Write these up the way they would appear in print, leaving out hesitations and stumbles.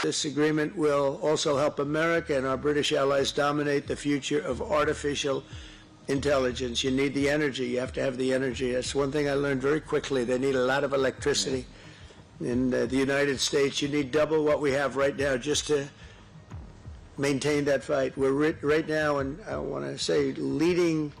This agreement will also help America and our British allies dominate the future of artificial intelligence. You need the energy. You have to have the energy. That's one thing I learned very quickly. They need a lot of electricity. In the United States, you need double what we have right now just to maintain that fight. We're right now, and I want to say, leading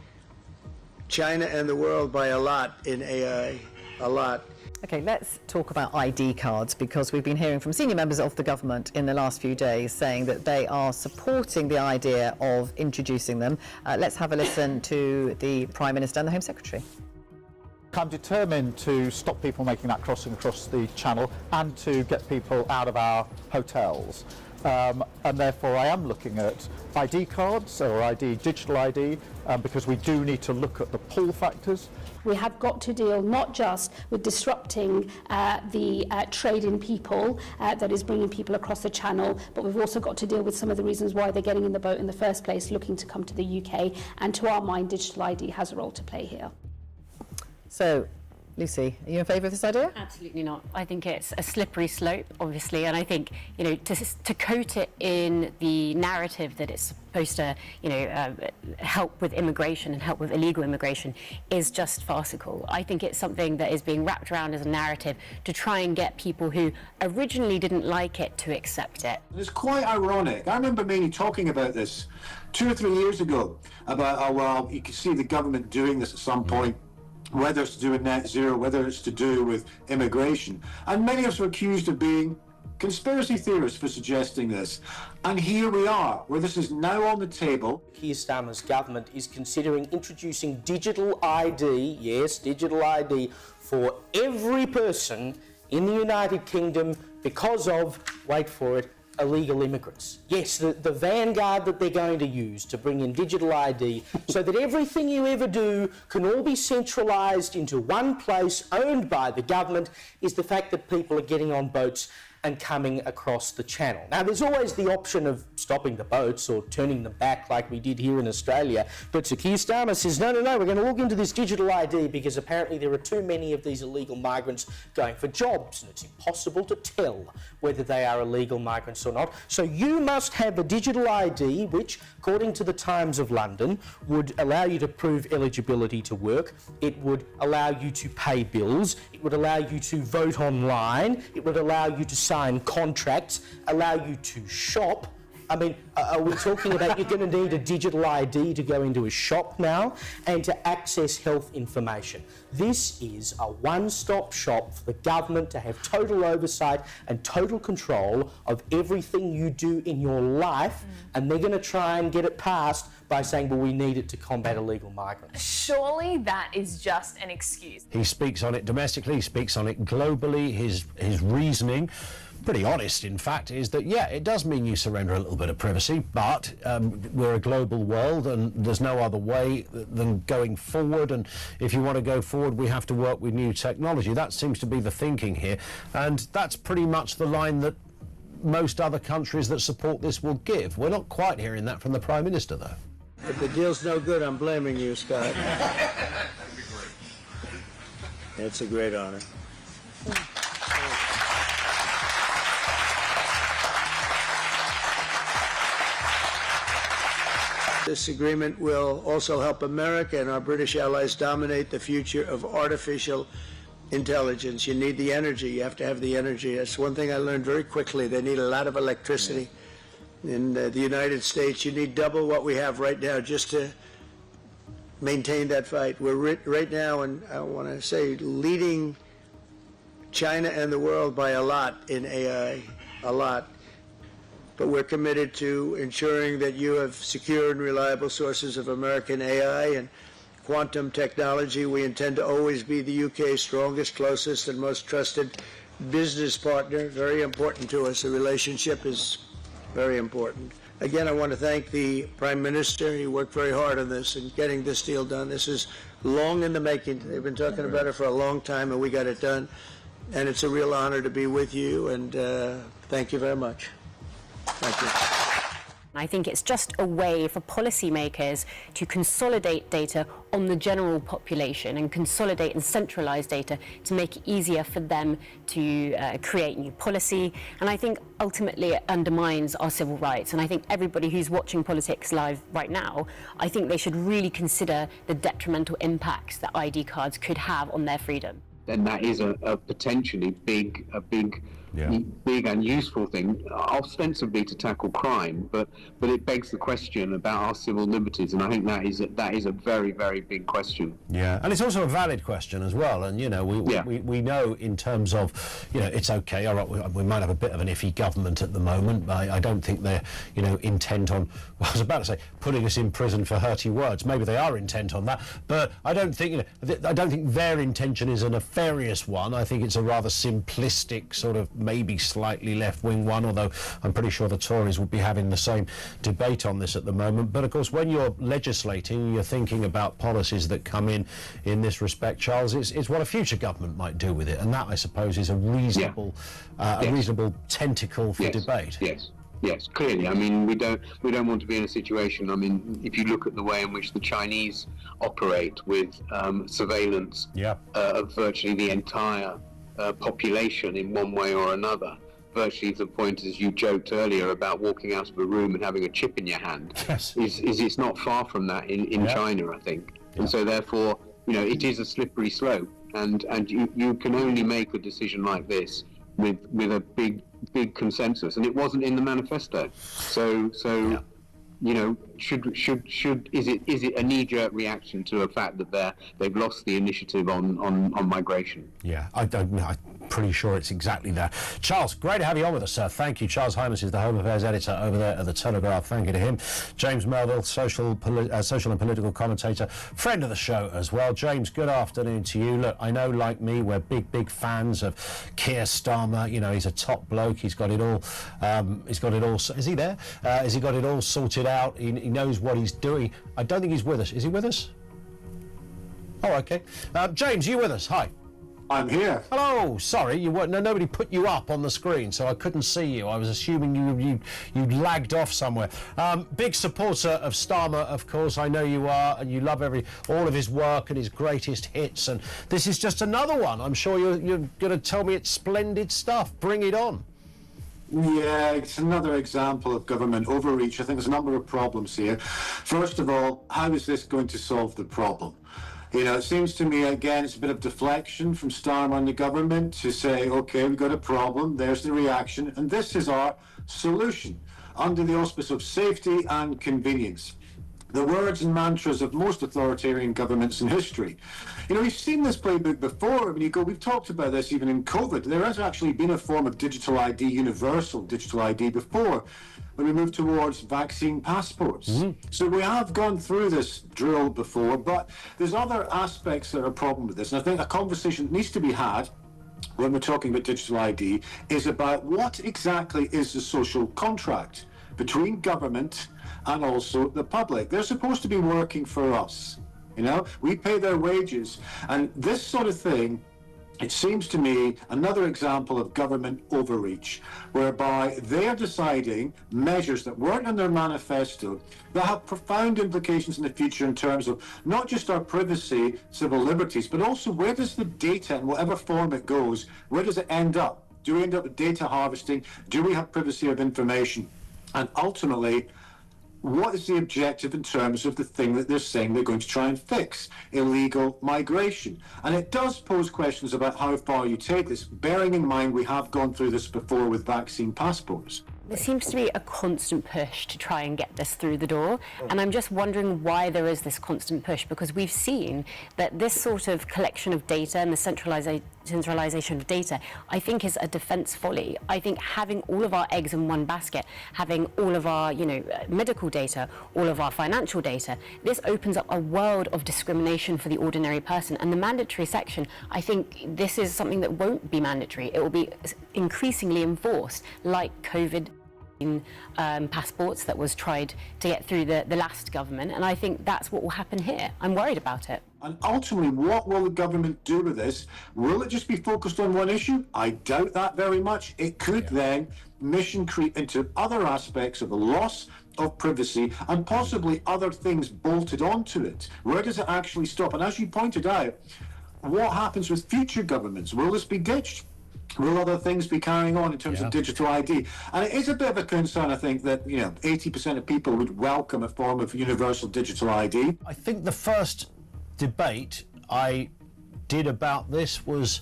China and the world by a lot in AI, a lot. Okay, let's talk about ID cards, because we've been hearing from senior members of the government in the last few days saying that they are supporting the idea of introducing them. Let's have a listen to the Prime Minister and the Home Secretary. I'm determined to stop people making that crossing across the channel and to get people out of our hotels. And therefore I am looking at ID cards or digital ID, because we do need to look at the pull factors. We have got to deal not just with disrupting the trade in people that is bringing people across the channel, but we've also got to deal with some of the reasons why they're getting in the boat in the first place, looking to come to the UK. And to our mind, digital ID has a role to play here. So, Lucy, are you in favour of this idea? Absolutely not. I think it's a slippery slope, obviously, and I think, you know, to coat it in the narrative that it's supposed to, you know, help with immigration and help with illegal immigration is just farcical. I think it's something that is being wrapped around as a narrative to try and get people who originally didn't like it to accept it. It's quite ironic. I remember mainly talking about this 2 or 3 years ago about, oh, well, you can see the government doing this at some point, whether it's to do with net zero, whether it's to do with immigration. And many of us were accused of being conspiracy theorists for suggesting this. And here we are, where this is now on the table. Keir Starmer's government is considering introducing digital ID, yes, digital ID, for every person in the United Kingdom because of, wait for it, illegal immigrants. Yes, the vanguard that they're going to use to bring in digital ID so that everything you ever do can all be centralised into one place owned by the government is the fact that people are getting on boats and coming across the channel. Now, there's always the option of stopping the boats or turning them back like we did here in Australia, but Sir Keir Starmer says, no, we're going to look into this digital ID because apparently there are too many of these illegal migrants going for jobs and it's impossible to tell whether they are illegal migrants or not. So you must have a digital ID which, according to the Times of London, would allow you to prove eligibility to work, it would allow you to pay bills, it would allow you to vote online, it would allow you to sign contracts, allow you to shop. I mean, are we talking about you're going to need a digital ID to go into a shop now and to access health information? This is a one-stop shop for the government to have total oversight and total control of everything you do in your life, and they're going to try and get it passed by saying, well, we need it to combat illegal migrants. Surely that is just an excuse. He speaks on it domestically, he speaks on it globally. His reasoning, pretty honest in fact, is that, yeah, it does mean you surrender a little bit of privacy, but we're a global world and there's no other way than going forward, and if you want to go forward we have to work with new technology. That seems to be the thinking here, and that's pretty much the line that most other countries that support this will give. We're not quite hearing that from the Prime Minister, though. If the deal's no good, I'm blaming you, Scott. It's a great honor. This agreement will also help America and our British allies dominate the future of artificial intelligence. You need the energy. You have to have the energy. That's one thing I learned very quickly. They need a lot of electricity. In the United States, you need double what we have right now just to maintain that fight. We're right now, and I want to say, leading China and the world by a lot in AI, a lot. But we're committed to ensuring that you have secure and reliable sources of American AI and quantum technology. We intend to always be the UK's strongest, closest, and most trusted business partner. Very important to us. The relationship is very important. Again, I want to thank the Prime Minister. He worked very hard on this and getting this deal done. This is long in the making. They've been talking about it for a long time, and we got it done. And it's a real honor to be with you, and thank you very much. Thank you. I think it's just a way for policymakers to consolidate data on the general population and consolidate and centralise data to make it easier for them to create new policy. And I think ultimately it undermines our civil rights. And I think everybody who's watching politics live right now, I think they should really consider the detrimental impacts that ID cards could have on their freedom. Then that is a potentially big and useful thing, ostensibly to tackle crime, but it begs the question about our civil liberties, and I think that is a very, very big question. Yeah, and it's also a valid question as well. And you know, we know in terms of, you know, it's okay. All right, we might have a bit of an iffy government at the moment, but I don't think they're, you know, intent on. Well, I was about to say putting us in prison for hurty words. Maybe they are intent on that, but I don't think, you know, I don't think their intention is a nefarious one. I think it's a rather simplistic sort of maybe slightly left-wing one, although I'm pretty sure the Tories would be having the same debate on this at the moment. But of course, when you're legislating, you're thinking about policies that come in this respect, Charles. It's what a future government might do with it, and that, I suppose, is a reasonable, a reasonable tentacle for debate. Yes, clearly. I mean, we don't want to be in a situation. I mean, if you look at the way in which the Chinese operate with surveillance of virtually the entire population in one way or another, virtually to the point, as you joked earlier, about walking out of a room and having a chip in your hand, is it's not far from that in China, I think. And so therefore, you know, it is a slippery slope, and you can only make a decision like this with a big consensus, and it wasn't in the manifesto. So you know, is it a knee-jerk reaction to a fact that they've lost the initiative on migration? Yeah, I'm pretty sure it's exactly that. Charles, great to have you on with us, sir. Thank you. Charles Hymas is the Home Affairs editor over there at the Telegraph. Thank you to him. James Melville, social and political commentator, friend of the show as well. James, good afternoon to you. Look, I know, like me, we're big fans of Keir Starmer. You know, he's a top bloke. He's got it all. He's got it all. Is he there? Has he got it all sorted out? He knows what he's doing. I don't think he's with us. Is he with us? Oh, okay. James, are you with us? Hi. I'm here. Hello. Sorry, you weren't. No, nobody put you up on the screen, so I couldn't see you. I was assuming you lagged off somewhere. Big supporter of Starmer, of course. I know you are, and you love all of his work and his greatest hits. And this is just another one. I'm sure you're going to tell me it's splendid stuff. Bring it on. Yeah, it's another example of government overreach. I think there's a number of problems here. First of all, how is this going to solve the problem? You know, it seems to me, again, it's a bit of deflection from Starmer and the government to say, okay, we've got a problem, there's the reaction, and this is our solution, under the auspice of safety and convenience. The words and mantras of most authoritarian governments in history. You know, we've seen this playbook before. I mean, we've talked about this even in COVID. There has actually been a form of digital ID, universal digital ID, before, when we moved towards vaccine passports. So we have gone through this drill before, but there's other aspects that are a problem with this. And I think a conversation that needs to be had when we're talking about digital ID is about what exactly is the social contract between government and also the public. They're supposed to be working for us. You know, we pay their wages. And this sort of thing, it seems to me, another example of government overreach, whereby they're deciding measures that weren't in their manifesto that have profound implications in the future in terms of not just our privacy, civil liberties, but also where does the data, in whatever form it goes, where does it end up? Do we end up with data harvesting? Do we have privacy of information? And ultimately, what is the objective in terms of the thing that they're saying they're going to try and fix? Illegal migration. And it does pose questions about how far you take this, bearing in mind we have gone through this before with vaccine passports. There seems to be a constant push to try and get this through the door, and I'm just wondering why there is this constant push, because we've seen that this sort of collection of data and the centralisation of data, I think, is a defence folly. I think having all of our eggs in one basket, having all of our, medical data, all of our financial data, this opens up a world of discrimination for the ordinary person. And the mandatory section, I think this is something that won't be mandatory. It will be increasingly enforced, like COVID passports that was tried to get through the last government, and I think that's what will happen here. I'm worried about it. And ultimately, what will the government do with this? Will it just be focused on one issue? I doubt that very much. It could then mission creep into other aspects of the loss of privacy and possibly other things bolted onto it. Where does it actually stop? And as you pointed out, what happens with future governments? Will this be ditched? Will other things be carrying on in terms of digital ID? And it is a bit of a concern, I think, that 80% of people would welcome a form of universal digital ID. I think the first debate I did about this was,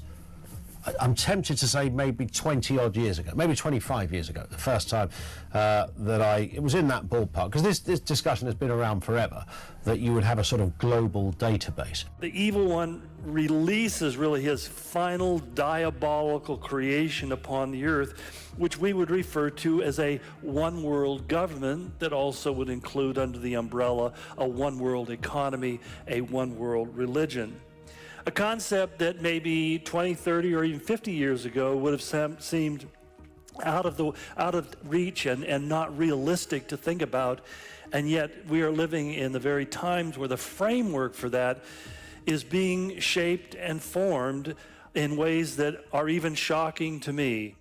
I'm tempted to say maybe 20 odd years ago, maybe 25 years ago, the first time it was in that ballpark, because this discussion has been around forever, that you would have a sort of global database. The evil one releases really his final diabolical creation upon the earth, which we would refer to as a one world government that also would include under the umbrella a one world economy, a one world religion. A concept that maybe 20, 30, or even 50 years ago would have seemed out of reach and not realistic to think about, and yet we are living in the very times where the framework for that is being shaped and formed in ways that are even shocking to me.